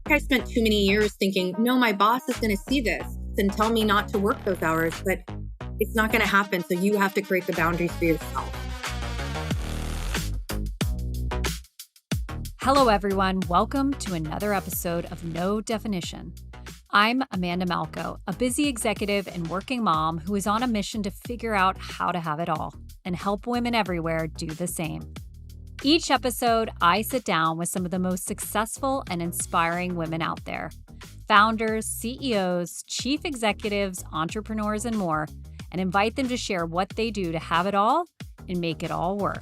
I spent too many years thinking, no, my boss is going to see this and tell me not to work those hours, but it's not going to happen. So you have to create the boundaries for yourself. Hello, everyone. Welcome to another episode of No Definition. I'm Amanda Malco, a busy executive and working mom who is on a mission to figure out how to have it all and help women everywhere do the same. Each episode, I sit down with some of the most successful and inspiring women out there, founders, CEOs, chief executives, entrepreneurs, and more, and invite them to share what they do to have it all and make it all work.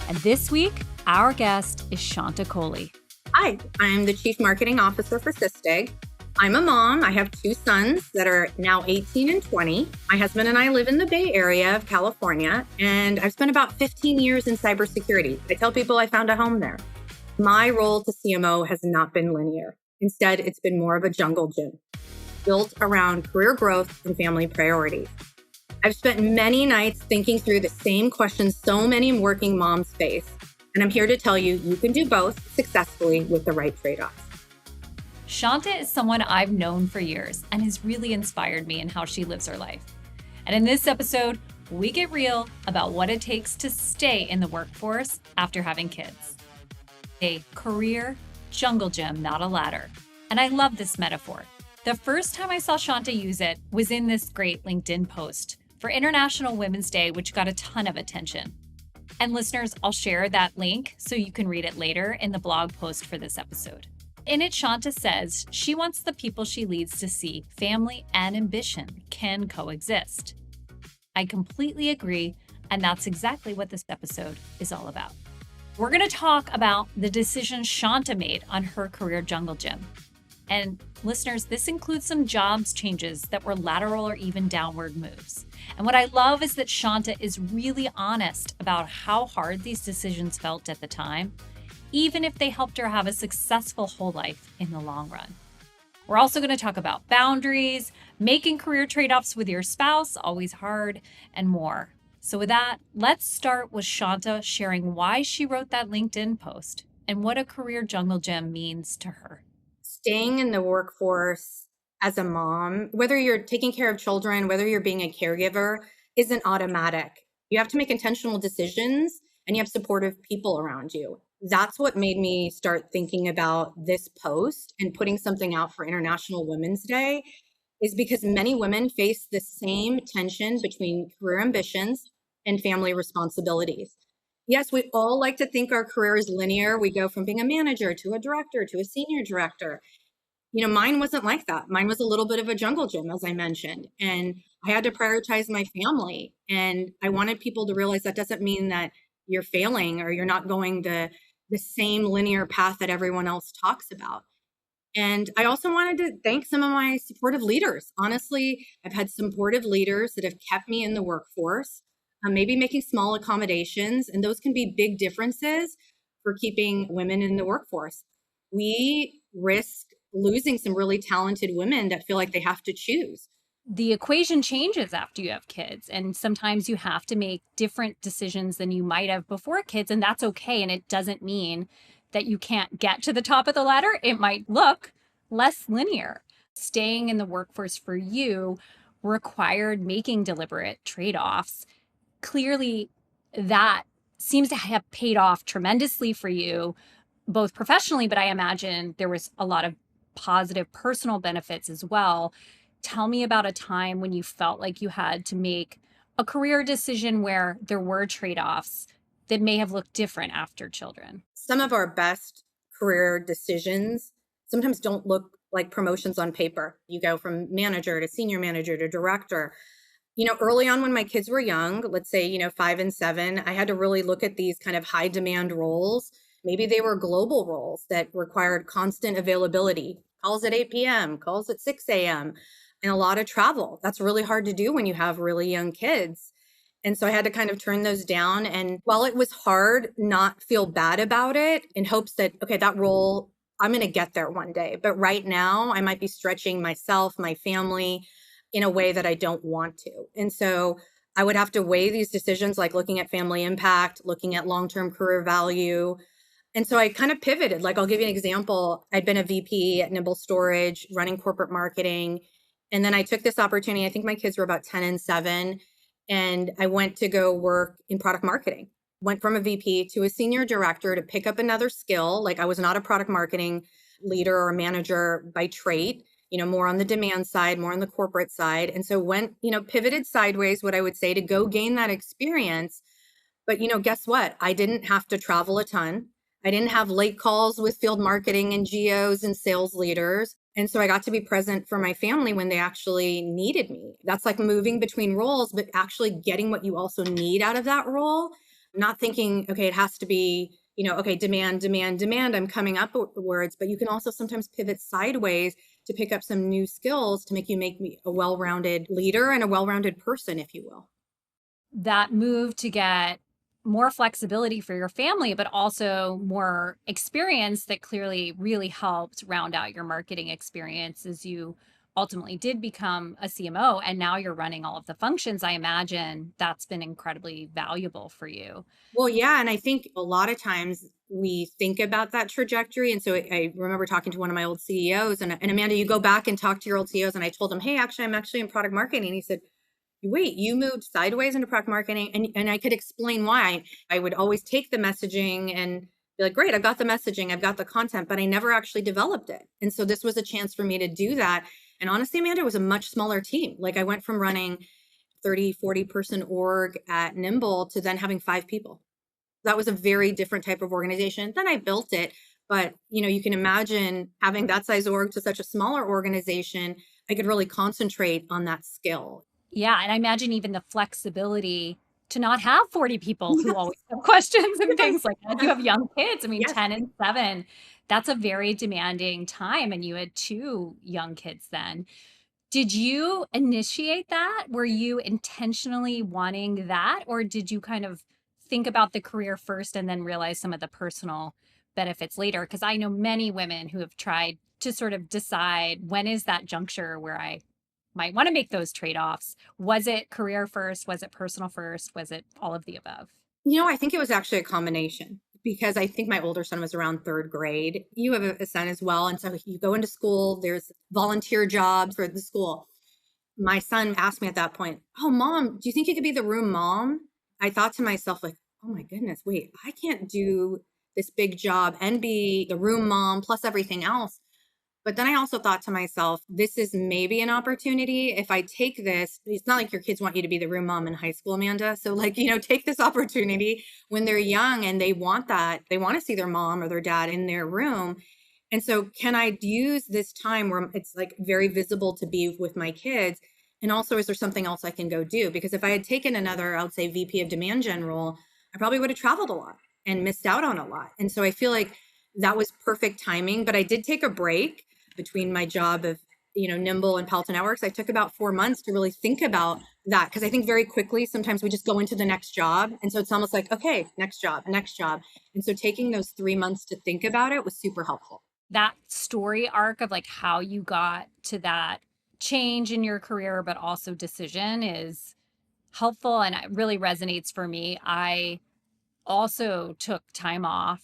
And this week, our guest is Shanta Kohli. Hi, I'm the Chief Marketing Officer for Sisteg. I'm a mom. I have two sons that are now 18 and 20. My husband and I live in the Bay Area of California, and I've spent about 15 years in cybersecurity. I tell people I found a home there. My role to CMO has not been linear. Instead, it's been more of a jungle gym, built around career growth and family priorities. I've spent many nights thinking through the same questions so many working moms face, and I'm here to tell you, you can do both successfully with the right trade-offs. Shanta is someone I've known for years and has really inspired me in how she lives her life. And in this episode, we get real about what it takes to stay in the workforce after having kids. A career jungle gym, not a ladder. And I love this metaphor. The first time I saw Shanta use it was in this great LinkedIn post for International Women's Day, which got a ton of attention. And listeners, I'll share that link so you can read it later in the blog post for this episode. In it, Shanta says she wants the people she leads to see family and ambition can coexist. I completely agree, and that's exactly what this episode is all about. We're going to talk about the decision Shanta made on her career jungle gym. And listeners, this includes some jobs changes that were lateral or even downward moves. And what I love is that Shanta is really honest about how hard these decisions felt at the time, even if they helped her have a successful whole life in the long run. We're also going to talk about boundaries, making career trade-offs with your spouse, always hard, and more. So with that, let's start with Shanta sharing why she wrote that LinkedIn post and what a career jungle gym means to her. Staying in the workforce as a mom, whether you're taking care of children, whether you're being a caregiver, isn't automatic. You have to make intentional decisions and you have supportive people around you. That's what made me start thinking about this post and putting something out for International Women's Day, is because many women face the same tension between career ambitions and family responsibilities. Yes, we all like to think our career is linear. We go from being a manager to a director to a senior director. You know, mine wasn't like that. Mine was a little bit of a jungle gym, as I mentioned, and I had to prioritize my family. And I wanted people to realize that doesn't mean that you're failing or you're not going the same linear path that everyone else talks about. And I also wanted to thank some of my supportive leaders. Honestly, I've had supportive leaders that have kept me in the workforce, maybe making small accommodations, and those can be big differences for keeping women in the workforce. We risk losing some really talented women that feel like they have to choose. The equation changes after you have kids, and sometimes you have to make different decisions than you might have before kids, and that's okay. And it doesn't mean that you can't get to the top of the ladder. It might look less linear. Staying in the workforce for you required making deliberate trade-offs. Clearly, that seems to have paid off tremendously for you, both professionally, but I imagine there was a lot of positive personal benefits as well. Tell me about a time when you felt like you had to make a career decision where there were trade-offs that may have looked different after children. Some of our best career decisions sometimes don't look like promotions on paper. You go from manager to senior manager to director. You know, early on when my kids were young, let's say, 5 and 7, I had to really look at these kind of high demand roles. Maybe they were global roles that required constant availability, calls at 8 p.m., calls at 6 a.m., and a lot of travel. That's really hard to do when you have really young kids. And so I had to kind of turn those down. And while it was hard, not feel bad about it in hopes that, okay, that role, I'm going to get there one day. But right now I might be stretching myself, my family in a way that I don't want to. And so I would have to weigh these decisions, like looking at family impact, looking at long-term career value, And so I kind of pivoted. Like, I'll give you an example. I'd been a VP at Nimble Storage, running corporate marketing. And then I took this opportunity. I think my kids were about 10 and 7. And I went to go work in product marketing. Went from a VP to a senior director to pick up another skill. Like, I was not a product marketing leader or manager by trait, more on the demand side, more on the corporate side. And so went, pivoted sideways, what I would say, to go gain that experience. But guess what? I didn't have to travel a ton. I didn't have late calls with field marketing and geos and sales leaders. And so I got to be present for my family when they actually needed me. That's like moving between roles, but actually getting what you also need out of that role. Not thinking, okay, it has to be, okay, demand, demand, demand. I'm coming up with the words, but you can also sometimes pivot sideways to pick up some new skills to make me a well-rounded leader and a well-rounded person, if you will. That move to get more flexibility for your family, but also more experience that clearly really helped round out your marketing experience as you ultimately did become a CMO and now you're running all of the functions. I imagine that's been incredibly valuable for you. Well, yeah. And I think a lot of times we think about that trajectory. And so I remember talking to one of my old CEOs, and Amanda, you go back and talk to your old CEOs. And I told him, hey, actually, I'm actually in product marketing. And he said, wait, you moved sideways into product marketing? And I could explain why. I would always take the messaging and be like, great, I've got the messaging, I've got the content, but I never actually developed it. And so this was a chance for me to do that. And honestly, Amanda, it was a much smaller team. Like, I went from running 30, 40 person org at Nimble to then having 5 people. That was a very different type of organization. Then I built it. But, you can imagine having that size org to such a smaller organization, I could really concentrate on that skill. Yeah. And I imagine even the flexibility to not have 40 people who Yes. always have questions and Yes. things like that. You have young kids. I mean, Yes. 10 and 7, that's a very demanding time. And you had 2 young kids then. Did you initiate that? Were you intentionally wanting that? Or did you kind of think about the career first and then realize some of the personal benefits later? Because I know many women who have tried to sort of decide when is that juncture where I might want to make those trade-offs. Was it career first? Was it personal first? Was it all of the above? I think it was actually a combination, because I think my older son was around 3rd grade. You have a son as well. And so you go into school, there's volunteer jobs for the school. My son asked me at that point, oh, mom, do you think you could be the room mom? I thought to myself, like, oh my goodness, wait, I can't do this big job and be the room mom plus everything else. But then I also thought to myself, this is maybe an opportunity. If I take this, it's not like your kids want you to be the room mom in high school, Amanda. So, like, take this opportunity when they're young and they want that. They want to see their mom or their dad in their room. And so, can I use this time where it's like very visible to be with my kids? And also, is there something else I can go do? Because if I had taken another, I would say, VP of demand gen role, I probably would have traveled a lot and missed out on a lot. And so I feel like that was perfect timing. But I did take a break between my job of, Nimble and Palo Networks. I took about 4 months to really think about that, because I think very quickly, sometimes we just go into the next job. And so it's almost like, okay, next job, next job. And so taking those 3 months to think about it was super helpful. That story arc of like how you got to that change in your career, but also decision is helpful and it really resonates for me. I also took time off,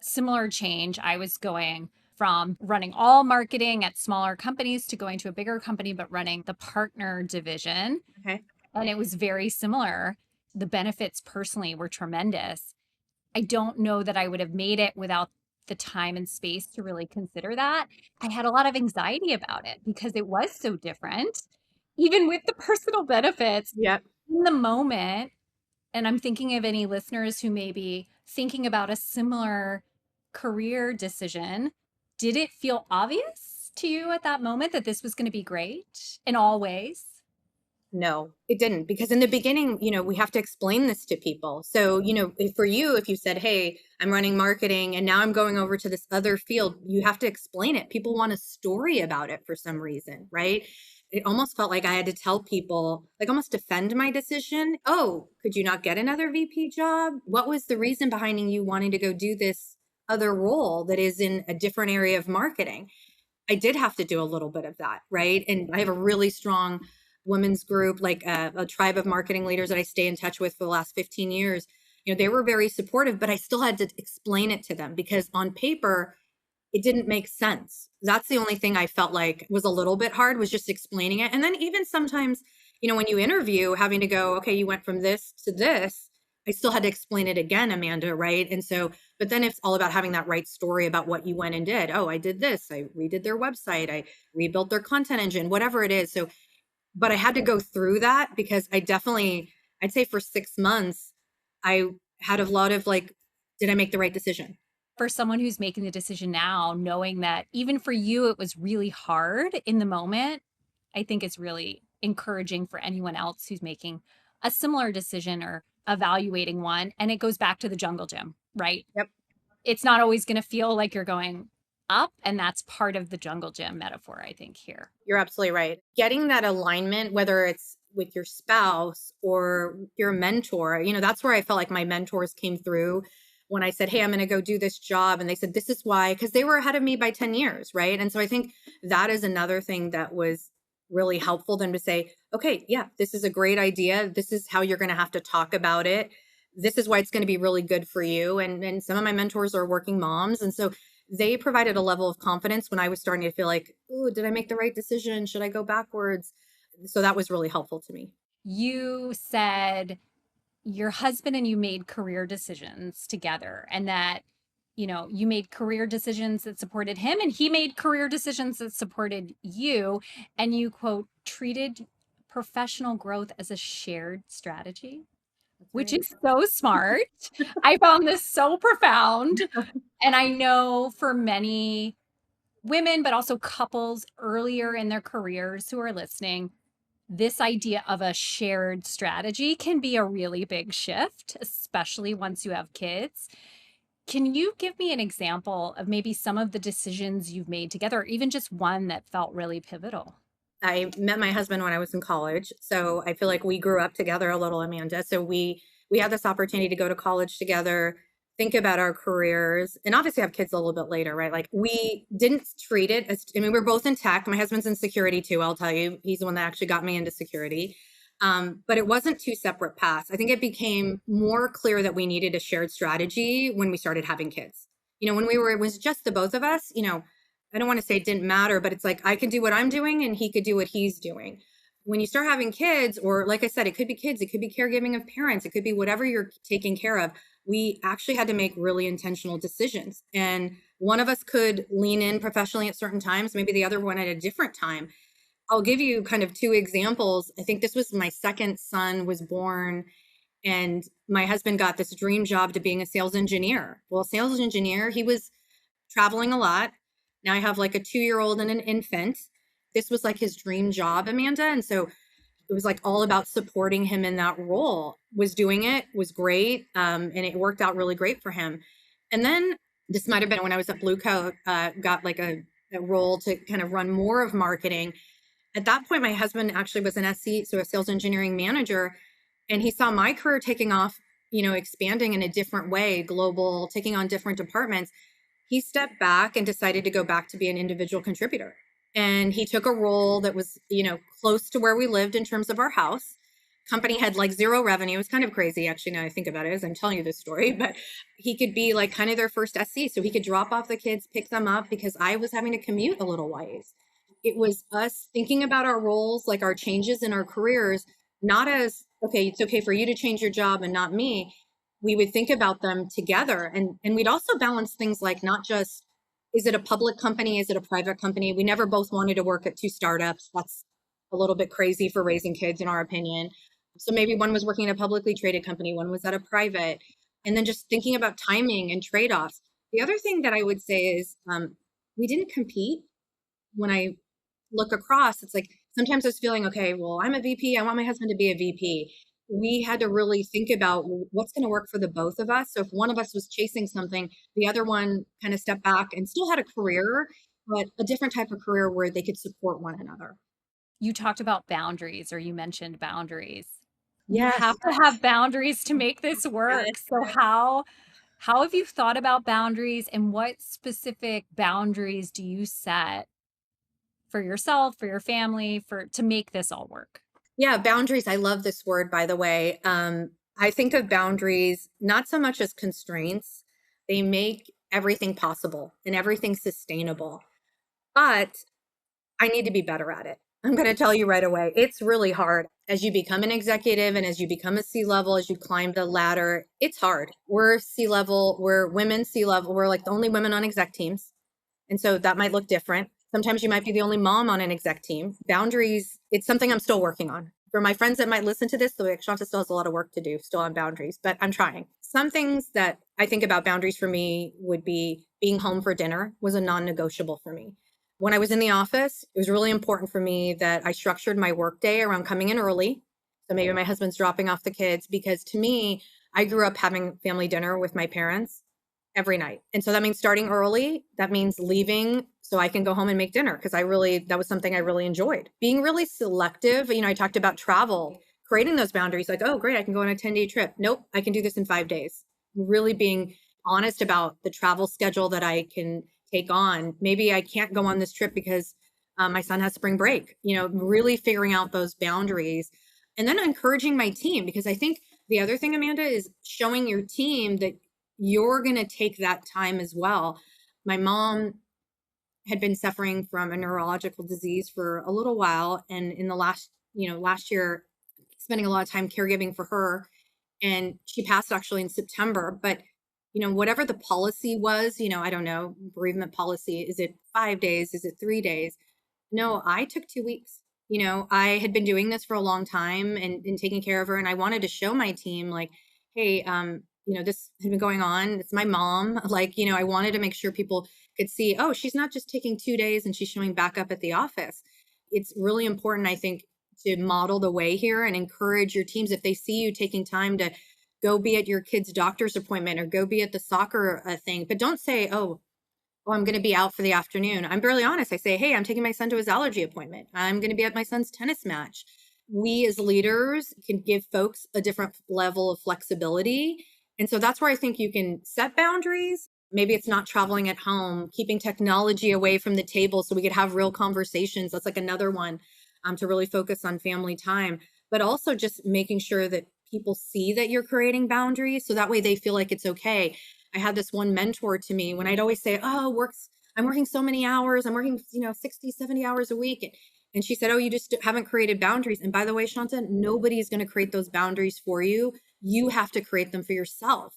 similar change. I was going from running all marketing at smaller companies to going to a bigger company, but running the partner division. Okay. And it was very similar. The benefits personally were tremendous. I don't know that I would have made it without the time and space to really consider that. I had a lot of anxiety about it because it was so different, even with the personal benefits Yep. in the moment. And I'm thinking of any listeners who may be thinking about a similar career decision. Did it feel obvious to you at that moment that this was going to be great in all ways? No, it didn't, because in the beginning, we have to explain this to people. So, for you, if you said, hey, I'm running marketing and now I'm going over to this other field, you have to explain it. People want a story about it for some reason, right? It almost felt like I had to tell people, like, almost defend my decision. Oh, could you not get another VP job? What was the reason behind you wanting to go do this other role that is in a different area of marketing? I did have to do a little bit of that, right? And I have a really strong women's group, like a tribe of marketing leaders that I stay in touch with for the last 15 years. they were very supportive, but I still had to explain it to them because on paper, it didn't make sense. That's the only thing I felt like was a little bit hard, was just explaining it. And then even sometimes, when you interview, having to go, okay, you went from this to this, I still had to explain it again, Amanda, right? And so, but then it's all about having that right story about what you went and did. Oh, I did this. I redid their website. I rebuilt their content engine, whatever it is. So, but I had to go through that because I'd say for 6 months, I had a lot of like, did I make the right decision? For someone who's making the decision now, knowing that even for you, it was really hard in the moment, I think it's really encouraging for anyone else who's making a similar decision or evaluating one. And it goes back to the jungle gym, right? Yep. It's not always going to feel like you're going up. And that's part of the jungle gym metaphor, I think, here. You're absolutely right. Getting that alignment, whether it's with your spouse or your mentor, that's where I felt like my mentors came through when I said, hey, I'm going to go do this job. And they said, this is why, because they were ahead of me by 10 years. Right. And so I think that is another thing that was really helpful, them to say, okay, yeah, this is a great idea. This is how you're going to have to talk about it. This is why it's going to be really good for you. And some of my mentors are working moms. And so they provided a level of confidence when I was starting to feel like, oh, did I make the right decision? Should I go backwards? So that was really helpful to me. You said your husband and you made career decisions together, and that, you made career decisions that supported him and he made career decisions that supported you. And you, quote, treated professional growth as a shared strategy, which Right. is so smart. I found this so profound. And I know for many women, but also couples earlier in their careers who are listening, this idea of a shared strategy can be a really big shift, especially once you have kids. Can you give me an example of maybe some of the decisions you've made together, or even just one that felt really pivotal? I met my husband when I was in college, so I feel like we grew up together a little, Amanda. So we had this opportunity to go to college together, think about our careers, and obviously have kids a little bit later, right? Like we didn't treat it as, I mean, we're both in tech. My husband's in security too. I'll tell you, he's the one that actually got me into security. But it wasn't two separate paths. I think it became more clear that we needed a shared strategy when we started having kids. When it was just the both of us, I don't want to say it didn't matter, but it's like I could do what I'm doing and he could do what he's doing. When you start having kids, or like I said, it could be kids, it could be caregiving of parents, it could be whatever you're taking care of. We actually had to make really intentional decisions. And one of us could lean in professionally at certain times, maybe the other one at a different time. I'll give you kind of two examples. I think this was my second son was born, and my husband got this dream job to being a sales engineer. Well, sales engineer, he was traveling a lot. Now I have like a 2-year-old and an infant. This was like his dream job, Amanda. And so it was like all about supporting him in that role. Was doing it, was great. And it worked out really great for him. And then this might have been when I was at Blue Coat, got like a role to kind of run more of marketing. At that point, my husband actually was an SC, so a sales engineering manager. And he saw my career taking off, expanding in a different way, global, taking on different departments. He stepped back and decided to go back to be an individual contributor. And he took a role that was, close to where we lived in terms of our house. Company had like zero revenue. It was kind of crazy, actually, now I think about it as I'm telling you this story, but he could be like kind of their first SC. So he could drop off the kids, pick them up, because I was having to commute a little ways. It was us thinking about our roles, like our changes in our careers, not as, okay, it's okay for you to change your job and not me. We would think about them together. And we'd also balance things like not just, is it a public company? Is it a private company? We never both wanted to work at two startups. That's a little bit crazy for raising kids, in our opinion. So maybe one was working at a publicly traded company, one was at a private, and then just thinking about timing and trade-offs. The other thing that I would say is we didn't compete. When I look across, it's like sometimes I was feeling, okay, well, I'm a VP. I want my husband to be a VP. We had to really think about what's going to work for the both of us. So if one of us was chasing something, the other one kind of stepped back and still had a career, but a different type of career where they could support one another. You talked about boundaries, or you mentioned boundaries. We Yes. have to have boundaries to make this work. Yes. So how have you thought about boundaries, and what specific boundaries do you set for yourself, for your family, for to make this all work? Yeah, boundaries. I love this word, by the way. I think of boundaries not so much as constraints. They make everything possible and everything sustainable. But I need to be better at it. I'm going to tell you right away. It's really hard as you become an executive and as you become a C level, as you climb the ladder. It's hard. We're C level, we're women C level. We're like the only women on exec teams. And so that might look different. Sometimes you might be the only mom on an exec team. Boundaries, it's something I'm still working on. For my friends that might listen to this, the Shanta still has a lot of work to do still on boundaries, but I'm trying. Some things that I think about boundaries for me would be being home for dinner was a non-negotiable for me. When I was in the office, it was really important for me that I structured my workday around coming in early. So maybe my husband's dropping off the kids, because to me, I grew up having family dinner with my parents every night. And so that means starting early. That means leaving so I can go home and make dinner, because that was something I really enjoyed. Being really selective. I talked about travel, creating those boundaries like, oh, great, I can go on a 10-day trip. Nope, I can do this in 5 days. Really being honest about the travel schedule that I can take on. Maybe I can't go on this trip because my son has spring break, really figuring out those boundaries and then encouraging my team, because I think the other thing, Amanda, is showing your team that you're going to take that time as well. My mom had been suffering from a neurological disease for a little while. And in the last year, spending a lot of time caregiving for her. And she passed actually in September. But, whatever the policy was, I don't know, bereavement policy, is it 5 days? Is it 3 days? No, I took 2 weeks. I had been doing this for a long time and taking care of her. And I wanted to show my team like, hey, this had been going on. It's my mom. Like, I wanted to make sure people could see, oh, she's not just taking 2 days and she's showing back up at the office. It's really important, I think, to model the way here and encourage your teams. If they see you taking time to go be at your kid's doctor's appointment or go be at the soccer thing, but don't say, oh, I'm going to be out for the afternoon. I'm barely honest. I say, hey, I'm taking my son to his allergy appointment. I'm going to be at my son's tennis match. We as leaders can give folks a different level of flexibility. And so that's where I think you can set boundaries. Maybe it's not traveling at home, keeping technology away from the table so we could have real conversations. That's like another one, to really focus on family time, but also just making sure that people see that you're creating boundaries. So that way they feel like it's okay. I had this one mentor to me when I'd always say, oh, I'm working so many hours. I'm working, 60, 70 hours a week. And she said, oh, you just haven't created boundaries. And by the way, Shanta, nobody is going to create those boundaries for you. You have to create them for yourself.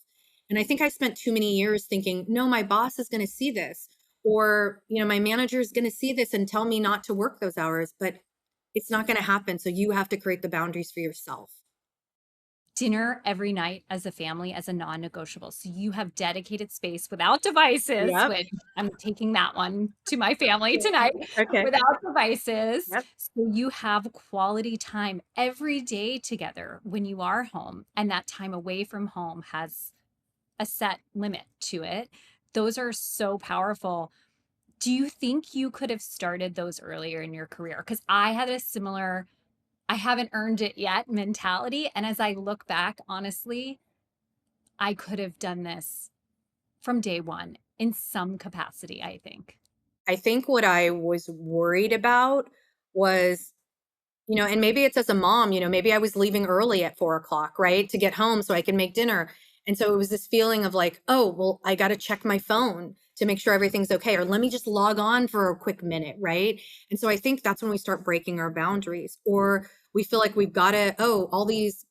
And I think I spent too many years thinking, no, my boss is going to see this, or, my manager is going to see this and tell me not to work those hours, but it's not going to happen. So you have to create the boundaries for yourself. Dinner every night as a family as a non-negotiable. So you have dedicated space without devices, Yep. which I'm taking that one to my family tonight, Okay. without devices. Yep. So you have quality time every day together when you are home, and that time away from home has a set limit to it. Those are so powerful. Do you think you could have started those earlier in your career? Because I had a similar I haven't earned it yet mentality. And as I look back, honestly, I could have done this from day one in some capacity, I think. I think what I was worried about was, and maybe it's as a mom, maybe I was leaving early at 4 o'clock, right, to get home so I can make dinner. And so it was this feeling of like, oh, well, I got to check my phone to make sure everything's okay. Or let me just log on for a quick minute, right? And so I think that's when we start breaking our boundaries, or we feel like we've got to, oh, all these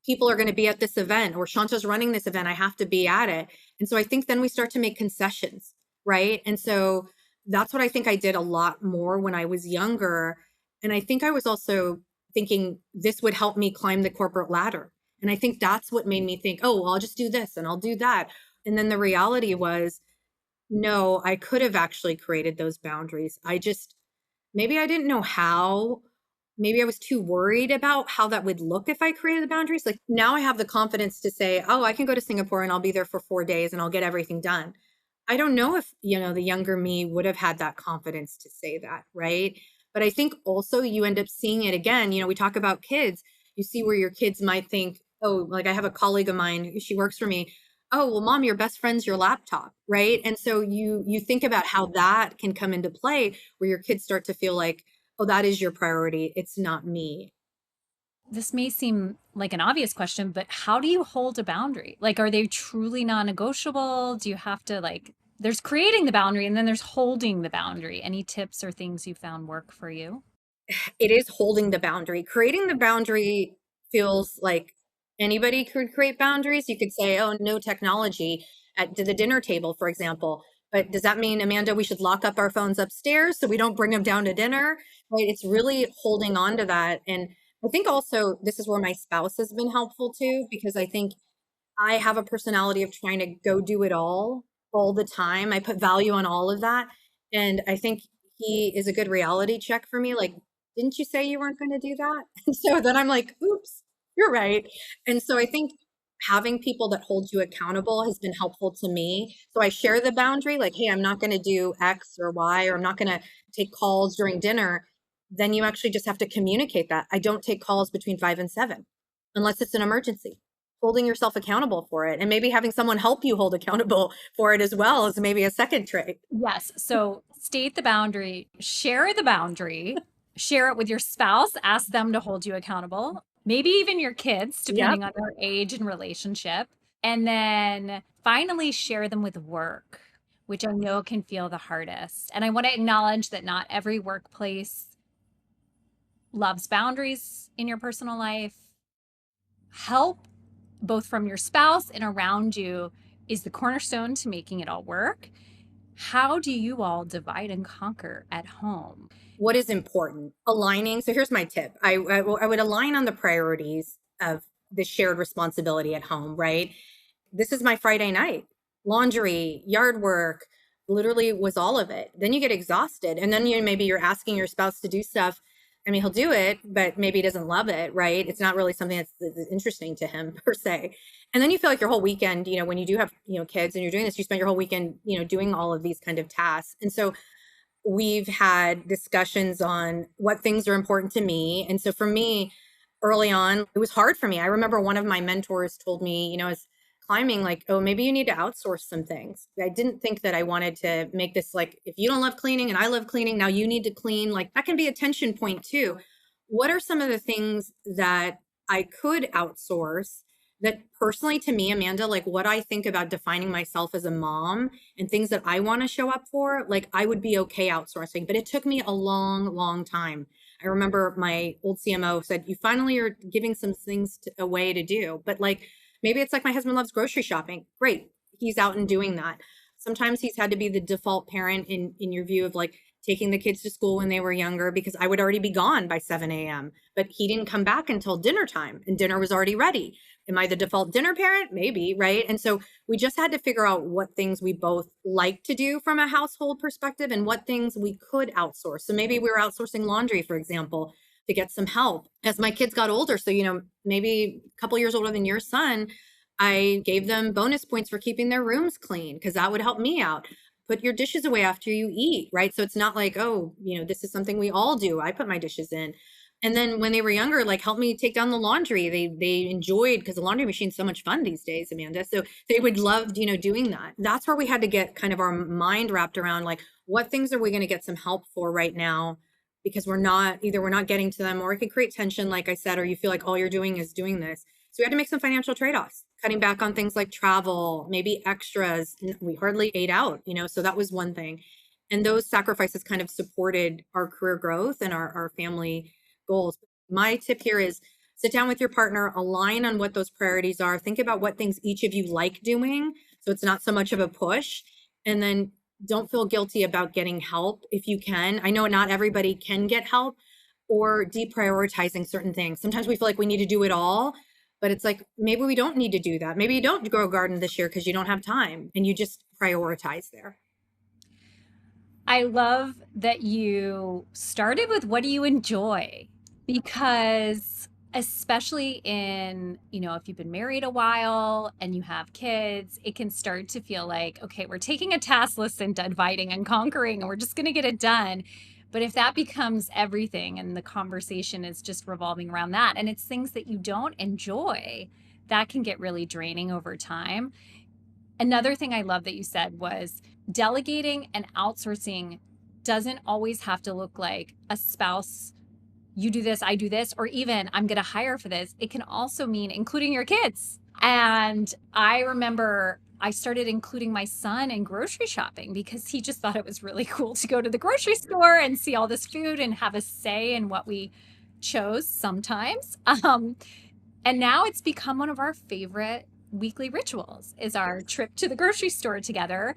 people are going to be at this event, or Shanta's running this event, I have to be at it. And so I think then we start to make concessions, right? And so that's what I think I did a lot more when I was younger. And I think I was also thinking this would help me climb the corporate ladder. And I think that's what made me think, oh, well, I'll just do this and I'll do that. And then the reality was, no, I could have actually created those boundaries. Maybe I didn't know how. Maybe I was too worried about how that would look if I created the boundaries. Like now I have the confidence to say, oh, I can go to Singapore and I'll be there for 4 days and I'll get everything done. I don't know if, the younger me would have had that confidence to say that, right? But I think also you end up seeing it again. We talk about kids. You see where your kids might think, oh, like I have a colleague of mine, she works for me. Oh, well, mom, your best friend's your laptop, right? And so you think about how that can come into play where your kids start to feel like, oh, that is your priority. It's not me. This may seem like an obvious question, but how do you hold a boundary? Like, are they truly non-negotiable? Do you have to there's creating the boundary and then there's holding the boundary. Any tips or things you found work for you? It is holding the boundary. Creating the boundary feels like anybody could create boundaries. You could say, oh, no technology at the dinner table, for example. But does that mean, Amanda, we should lock up our phones upstairs so we don't bring them down to dinner? Right? It's really holding on to that. And I think also this is where my spouse has been helpful too, because I think I have a personality of trying to go do it all the time. I put value on all of that. And I think he is a good reality check for me. Like, didn't you say you weren't going to do that? And so then I'm like, oops, you're right. And so I think having people that hold you accountable has been helpful to me. So I share the boundary, like, hey, I'm not going to do X or Y, or I'm not going to take calls during dinner. Then you actually just have to communicate that. I don't take calls between 5 and 7 unless it's an emergency. Holding yourself accountable for it, and maybe having someone help you hold accountable for it as well is maybe a second trait. Yes. So state the boundary, share it with your spouse, ask them to hold you accountable, maybe even your kids, Yep. depending on their age and relationship. And then finally share them with work, which I know can feel the hardest. And I want to acknowledge that not every workplace loves boundaries in your personal life. Help both from your spouse and around you is the cornerstone to making it all work. How do you all divide and conquer at home? What is important? Aligning. So here's my tip. I would align on the priorities of the shared responsibility at home, right? This is my Friday night. Laundry, yard work, literally was all of it. Then you get exhausted. And then maybe you're asking your spouse to do stuff. I mean, he'll do it, but maybe he doesn't love it, right? It's not really something that's interesting to him per se. And then you feel like your whole weekend, when you do have, kids and you're doing this, you spend your whole weekend, doing all of these kind of tasks. And so we've had discussions on what things are important to me. And so for me, early on, it was hard for me. I remember one of my mentors told me, as climbing, like, oh, maybe you need to outsource some things. I didn't think that I wanted to make this like, if you don't love cleaning and I love cleaning, now you need to clean. Like, that can be a tension point too. What are some of the things that I could outsource that personally to me, Amanda, like what I think about defining myself as a mom and things that I want to show up for, like I would be okay outsourcing, but it took me a long, long time. I remember my old CMO said, you finally are giving some things away to do, but like, maybe it's like my husband loves grocery shopping. Great. He's out and doing that. Sometimes he's had to be the default parent in your view of like taking the kids to school when they were younger, because I would already be gone by 7 a.m. But he didn't come back until dinner time and dinner was already ready. Am I the default dinner parent? Maybe, right? And so we just had to figure out what things we both like to do from a household perspective and what things we could outsource. So maybe we were outsourcing laundry, for example, to get some help as my kids got older. So, maybe a couple years older than your son, I gave them bonus points for keeping their rooms clean because that would help me out. Put your dishes away after you eat, right? So it's not like, oh, this is something we all do. I put my dishes in. And then when they were younger, like help me take down the laundry. They enjoyed, because the laundry machine's so much fun these days, Amanda. So they would love, doing that. That's where we had to get kind of our mind wrapped around like, what things are we going to get some help for right now? Because we're not getting to them, or it could create tension, like I said, or you feel like all you're doing is doing this. So we had to make some financial trade-offs, cutting back on things like travel, maybe extras. We hardly ate out, so that was one thing. And those sacrifices kind of supported our career growth and our family goals. My tip here is sit down with your partner, align on what those priorities are, think about what things each of you like doing, so it's not so much of a push, and then don't feel guilty about getting help if you can. I know not everybody can get help, or deprioritizing certain things. Sometimes we feel like we need to do it all, but it's like, maybe we don't need to do that. Maybe you don't grow a garden this year because you don't have time and you just prioritize there. I love that you started with what do you enjoy? Because especially in, if you've been married a while and you have kids, it can start to feel like, okay, we're taking a task list and dividing and conquering, and we're just going to get it done. But if that becomes everything and the conversation is just revolving around that, and it's things that you don't enjoy, that can get really draining over time. Another thing I love that you said was delegating and outsourcing doesn't always have to look like a spouse you do this, I do this, or even I'm going to hire for this. It can also mean including your kids. And I remember I started including my son in grocery shopping because he just thought it was really cool to go to the grocery store and see all this food and have a say in what we chose sometimes. And now it's become one of our favorite weekly rituals is our trip to the grocery store together.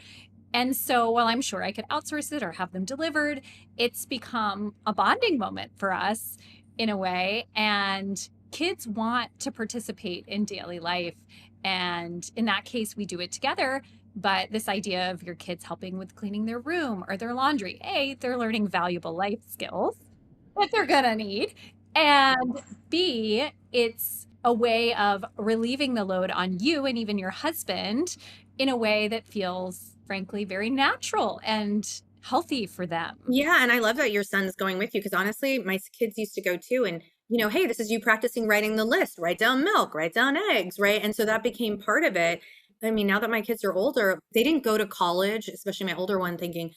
And so while I'm sure I could outsource it or have them delivered, it's become a bonding moment for us in a way. And kids want to participate in daily life. And in that case, we do it together. But this idea of your kids helping with cleaning their room or their laundry, A, they're learning valuable life skills that they're going to need. And B, it's a way of relieving the load on you and even your husband in a way that feels, frankly, very natural and healthy for them. Yeah. And I love that your son's going with you because honestly, my kids used to go too. And, hey, this is you practicing writing the list, write down milk, write down eggs, right? And so that became part of it. I mean, now that my kids are older, they didn't go to college, especially my older one, thinking,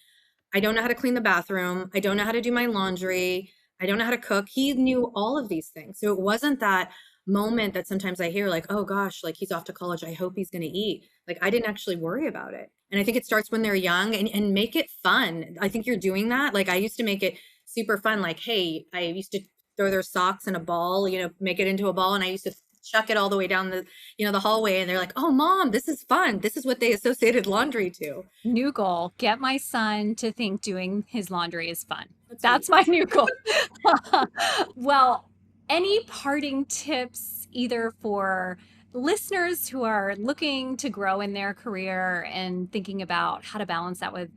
I don't know how to clean the bathroom. I don't know how to do my laundry. I don't know how to cook. He knew all of these things. So it wasn't that moment that sometimes I hear like, oh gosh, like he's off to college. I hope he's going to eat. Like I didn't actually worry about it. And I think it starts when they're young and make it fun. I think you're doing that. Like I used to make it super fun. Like, hey, I used to throw their socks in a ball, make it into a ball. And I used to chuck it all the way down the hallway. And they're like, oh, mom, this is fun. This is what they associated laundry to. New goal, get my son to think doing his laundry is fun. That's my new goal. Well, any parting tips either for listeners who are looking to grow in their career and thinking about how to balance that with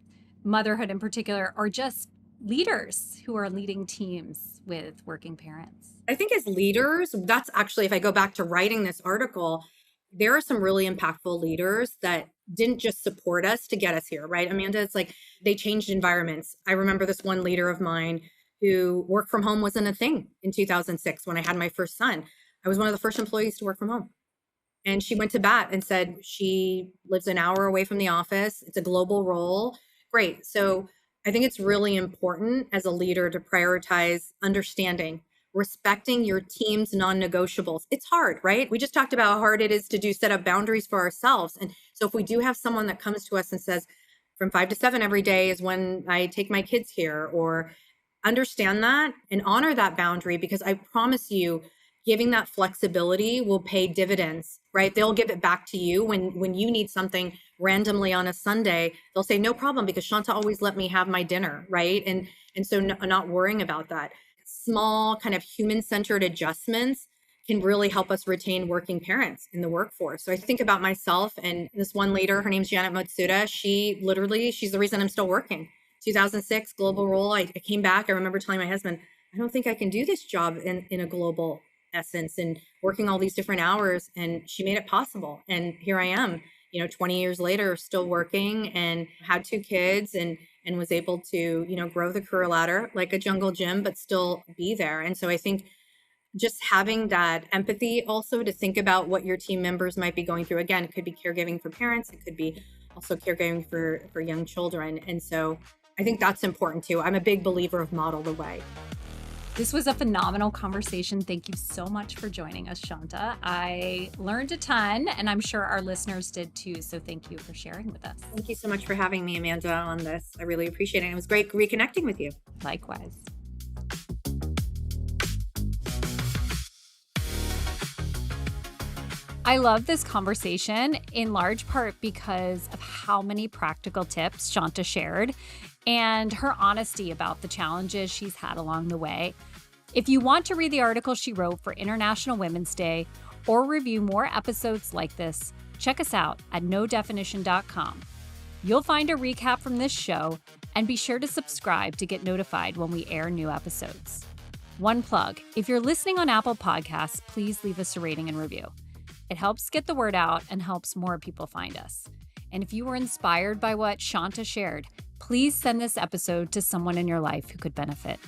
motherhood in particular, or just leaders who are leading teams with working parents? I think as leaders, that's actually, if I go back to writing this article, there are some really impactful leaders that didn't just support us to get us here, right? Amanda, it's like they changed environments. I remember this one leader of mine who work from home wasn't a thing in 2006 when I had my first son. I was one of the first employees to work from home. And she went to bat and said she lives an hour away from the office. It's a global role. Great. So I think it's really important as a leader to prioritize understanding, respecting your team's non-negotiables. It's hard, right? We just talked about how hard it is to set up boundaries for ourselves. And so if we do have someone that comes to us and says, from 5 to 7 every day is when I take my kids here, or understand that and honor that boundary, because I promise you, giving that flexibility will pay dividends, right? They'll give it back to you when you need something randomly on a Sunday. They'll say, no problem, because Shanta always let me have my dinner, right? And so not worrying about that. Small kind of human-centered adjustments can really help us retain working parents in the workforce. So I think about myself and this one leader, her name's Janet Matsuda. She's the reason I'm still working. 2006 global role. I came back. I remember telling my husband, I don't think I can do this job in a global essence and working all these different hours. And she made it possible. And here I am, 20 years later, still working and had 2 kids and was able to, grow the career ladder like a jungle gym, but still be there. And so I think just having that empathy also to think about what your team members might be going through. Again, it could be caregiving for parents. It could be also caregiving for young children. And so I think that's important too. I'm a big believer of model the way. This was a phenomenal conversation. Thank you so much for joining us, Shanta. I learned a ton, and I'm sure our listeners did too. So thank you for sharing with us. Thank you so much for having me, Amanda, on this. I really appreciate it. It was great reconnecting with you. Likewise. I love this conversation in large part because of how many practical tips Shanta shared and her honesty about the challenges she's had along the way. If you want to read the article she wrote for International Women's Day or review more episodes like this, check us out at nodefinition.com. You'll find a recap from this show, and be sure to subscribe to get notified when we air new episodes. One plug, if you're listening on Apple Podcasts, please leave us a rating and review. It helps get the word out and helps more people find us. And if you were inspired by what Shanta shared, please send this episode to someone in your life who could benefit.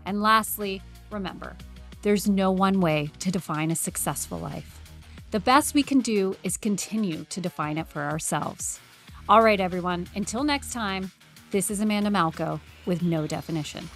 And lastly, remember, there's no one way to define a successful life. The best we can do is continue to define it for ourselves. All right, everyone, until next time, this is Amanda Malco with No Definition.